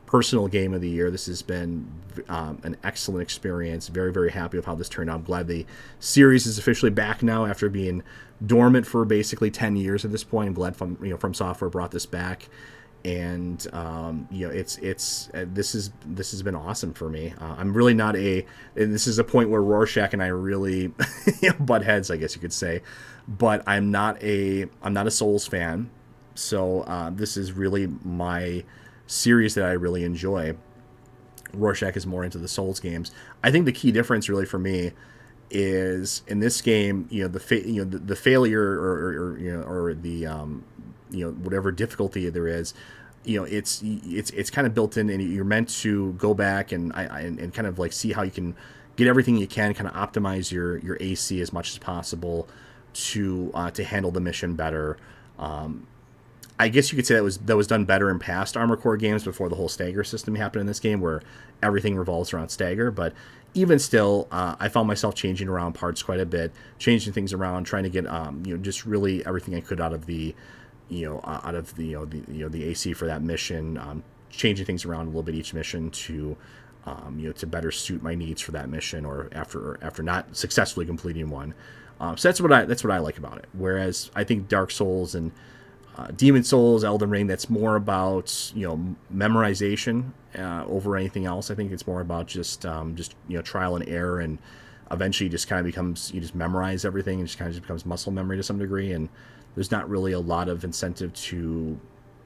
personal game of the year. This has been an excellent experience. Very, very happy with how this turned out. I'm glad the series is officially back now after being dormant for basically 10 years at this point. I'm glad From Software brought this back, and this has been awesome for me. I'm really not and this is a point where Rorschach and I really butt heads, I guess you could say, but I'm not a Souls fan, so this is really my series that I really enjoy. Rorschach is more into the Souls games. I think the key difference really for me is in this game, the failure or the whatever difficulty there is, it's kind of built in, and you're meant to go back and kind of like see how you can get everything you can, kind of optimize your AC as much as possible to handle the mission better. I guess you could say that was done better in past Armored Core games before the whole stagger system happened in this game, where everything revolves around stagger. But even still, I found myself changing around parts quite a bit, changing things around, trying to get just really everything I could out of the the AC for that mission, changing things around a little bit each mission to to better suit my needs for that mission, or after not successfully completing one. So that's what I like about it. Whereas I think Dark Souls and Demon Souls, Elden Ring, that's more about memorization over anything else. I think it's more about just trial and error, and eventually just kind of becomes, you just memorize everything, and just kind of becomes muscle memory to some degree. And there's not really a lot of incentive to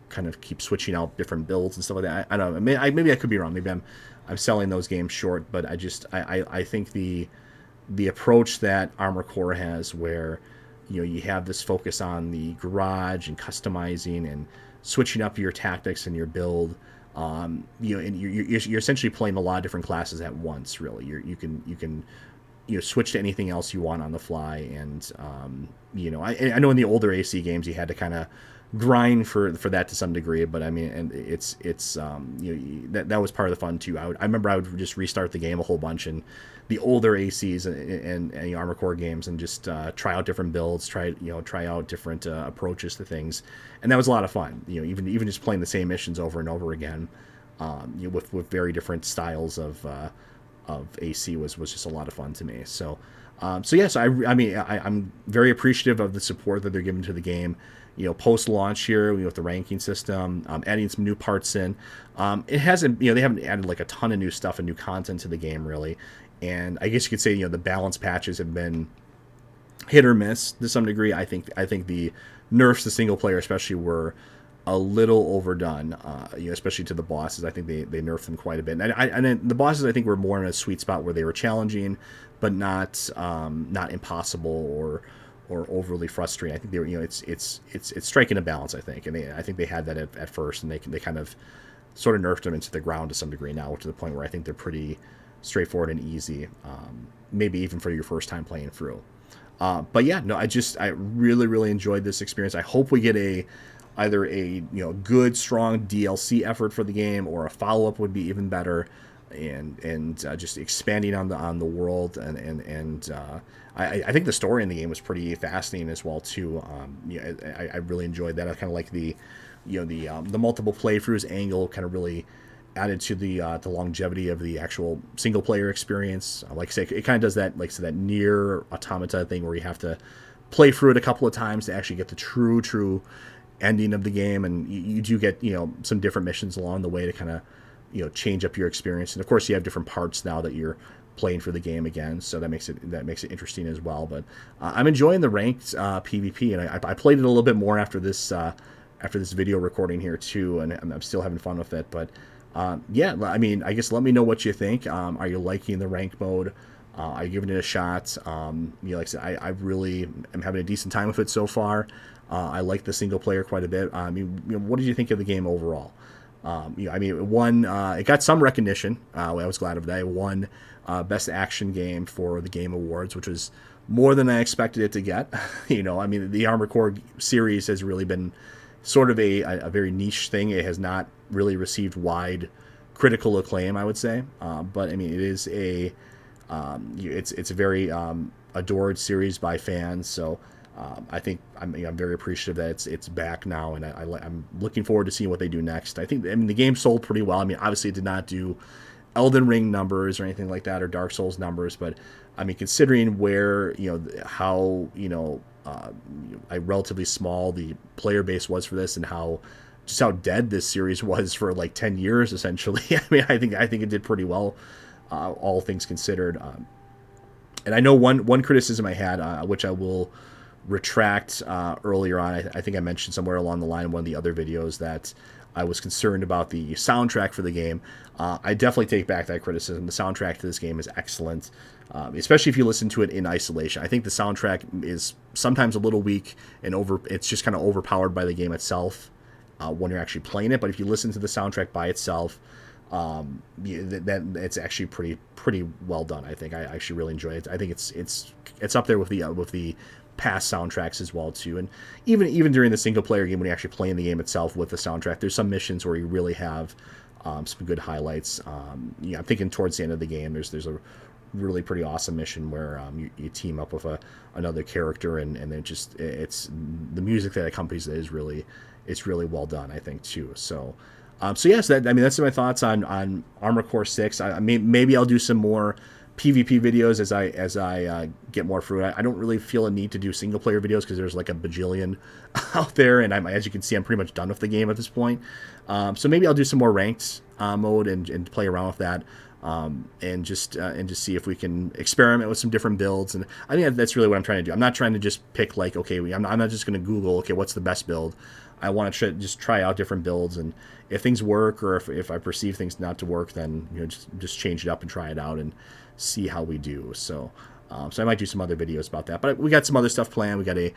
kind of keep switching out different builds and stuff like that. I don't know. Maybe I could be wrong. Maybe I'm selling those games short, but I think the approach that Armored Core has, where you have this focus on the garage and customizing and switching up your tactics and your build. And you're essentially playing a lot of different classes at once. Really, you can switch to anything else you want on the fly. And I know in the older AC games you had to kind of grind for that to some degree, but I mean, and it's that was part of the fun too. I remember I would just restart the game a whole bunch in the older ACs and Armored Core games, and just try out different builds, try out different approaches to things, and that was a lot of fun. Even just playing the same missions over and over again. with very different styles of AC was just a lot of fun to me. So yes, I'm very appreciative of the support that they're giving to the game. Post launch here, with the ranking system, adding some new parts in. It hasn't, they haven't added like a ton of new stuff and new content to the game really. And I guess you could say, the balance patches have been hit or miss to some degree. I think the nerfs to single player especially were a little overdone, especially to the bosses. I think they nerfed them quite a bit. And then the bosses I think were more in a sweet spot where they were challenging, but not impossible or overly frustrating. I think they were, it's striking a balance. I think, and I think they had that at first, and they kind of sort of nerfed them into the ground to some degree now, to the point where I think they're pretty straightforward and easy, maybe even for your first time playing through. But yeah, no, I really, really enjoyed this experience. I hope we get either a good, strong DLC effort for the game, or a follow up would be even better, and just expanding on the world, and I think the story in the game was pretty fascinating as well too. I really enjoyed that. I kind of like the multiple playthroughs angle, kind of really added to the longevity of the actual single player experience. Like I say, it kind of does that, like, so that near automata thing where you have to play through it a couple of times to actually get the true ending of the game, and you do get some different missions along the way to kind of change up your experience. And of course, you have different parts now that you're playing for the game again, so that makes it interesting as well. But I'm enjoying the ranked PvP, and I played it a little bit more after this video recording here too, and I'm still having fun with it. But yeah, I mean, I guess let me know what you think. Are you liking the rank mode? Are you giving it a shot? Like I said, I really am having a decent time with it so far. I like the single player quite a bit. I mean, what did you think of the game overall? I mean, it won. It got some recognition. I was glad of that. It won Best Action Game for the Game Awards, which was more than I expected it to get. I mean, the Armored Core series has really been sort of a very niche thing. It has not really received wide critical acclaim, I would say. But I mean, it is it's a very adored series by fans. So I think I'm very appreciative that it's back now, and I'm looking forward to seeing what they do next. I mean the game sold pretty well. I mean, obviously it did not do Elden Ring numbers or anything like that, or Dark Souls numbers, but I mean, considering where how relatively small the player base was for this, and how dead this series was for like 10 years essentially. I mean, I think it did pretty well, all things considered. And I know one criticism I had, which I will retract earlier on. I think I mentioned somewhere along the line in one of the other videos that I was concerned about the soundtrack for the game. I definitely take back that criticism. The soundtrack to this game is excellent, especially if you listen to it in isolation. I think the soundtrack is sometimes a little weak and it's just kind of overpowered by the game itself when you're actually playing it. But if you listen to the soundtrack by itself, that it's actually pretty well done. I think I actually really enjoy it. I think it's up there with the past soundtracks as well too. And even during the single player game, when you actually play in the game itself with the soundtrack, there's some missions where you really have some good highlights. I'm thinking towards the end of the game, there's a really pretty awesome mission where you team up with another character, and it's the music that accompanies it is really well done, I think too. So yes, that's my thoughts on Armored Core 6. Maybe I'll do some more PvP videos as I get more through it. I don't really feel a need to do single player videos because there's like a bajillion out there, and as you can see, I'm pretty much done with the game at this point. So maybe I'll do some more ranked mode and play around with that, and just see if we can experiment with some different builds. And I think that's really what I'm trying to do. I'm not trying to just pick like, okay, I'm not just going to Google, okay, what's the best build. I want to just try out different builds, and if things work, or if I perceive things not to work, then just change it up and try it out and see how we do. So I might do some other videos about that. But we got some other stuff planned. We got a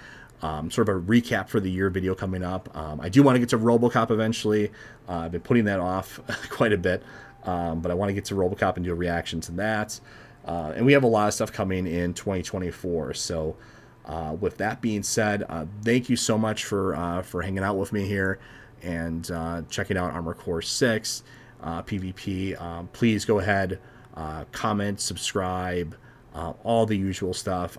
sort of a recap for the year video coming up. I do want to get to RoboCop eventually. I've been putting that off quite a bit, but I want to get to RoboCop and do a reaction to that. And we have a lot of stuff coming in 2024. So with that being said, thank you so much for hanging out with me here and checking out Armored Core 6 PvP. Please go ahead, comment, subscribe, all the usual stuff.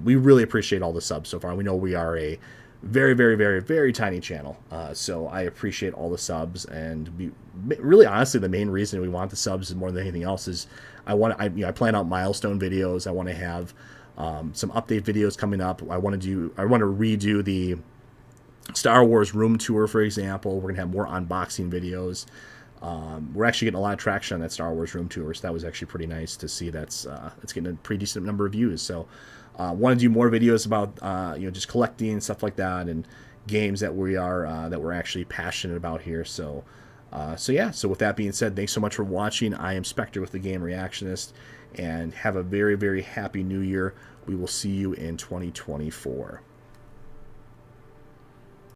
We really appreciate all the subs so far. We know we are a very, very, very, very tiny channel. So I appreciate all the subs, and really, honestly, the main reason we want the subs more than anything else is I plan out milestone videos. I want to have some update videos coming up. I want to redo the Star Wars room tour, for example. We're gonna have more unboxing videos. We're actually getting a lot of traction on that Star Wars room tour, so that was actually pretty nice to see. It's getting a pretty decent number of views. So, want to do more videos about just collecting and stuff like that, and games that we're actually passionate about here. So, yeah. So with that being said, thanks so much for watching. I am Spectre with the Game Reactionist, and have a very, very happy New Year. We will see you in 2024.